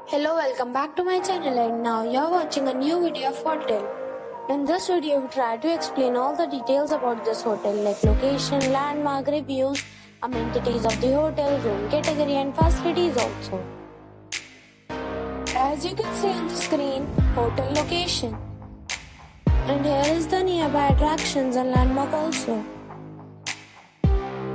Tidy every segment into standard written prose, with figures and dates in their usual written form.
Hello, welcome back to my channel, and now you're watching a new video of hotel. In this video, we try to explain all the details about this hotel like location, landmark, reviews, amenities of the hotel, room category and facilities also. As you can see on the screen, hotel location. And here is the nearby attractions and landmark also.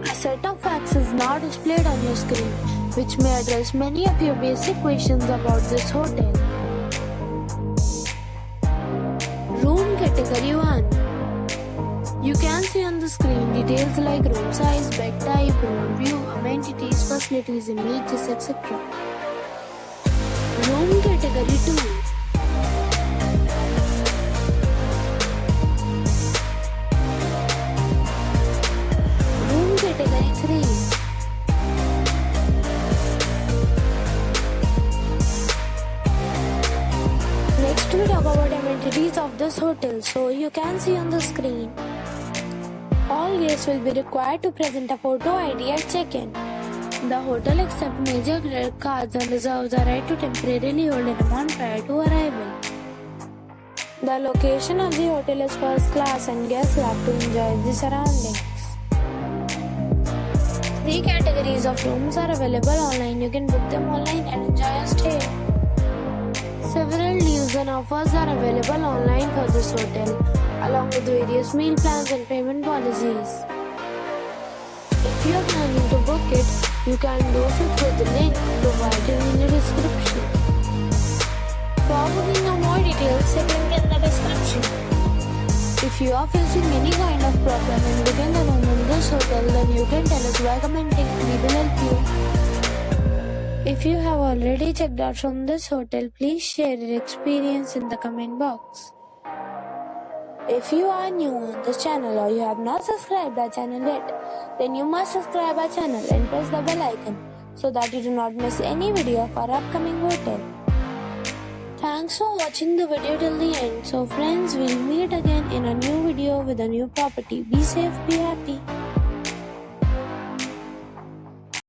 A set of facts is now displayed on your screen, which may address many of your basic questions about this hotel. Room category 1. You can see on the screen details like room size, bed type, room view, amenities, facilities, images, etc. Room category 2. Category 3. Next we talk about amenities of this hotel. So you can see on the screen. All guests will be required to present a photo ID at check-in. The hotel accepts major credit cards and reserves the right to temporarily hold an amount prior to arrival. The location of the hotel is first class and guests love to enjoy the surroundings. 3 categories of rooms are available online. You can book them online and enjoy your stay. Several deals and offers are available online for this hotel, along with various meal plans and payment policies. If you are planning to book it, you can do so through the link provided in the description. For booking or more details, check link in the description. If you are facing any kind of problem in booking a room in this hotel, then you can tell us by commenting. We will help you. If you have already checked out from this hotel, please share your experience in the comment box. If you are new on this channel or you have not subscribed our channel yet, then you must subscribe our channel and press the bell icon so that you do not miss any video of our upcoming hotel. Thanks for watching the video till the end. So friends, we'll meet again in a new video with a new property. Be safe, be happy.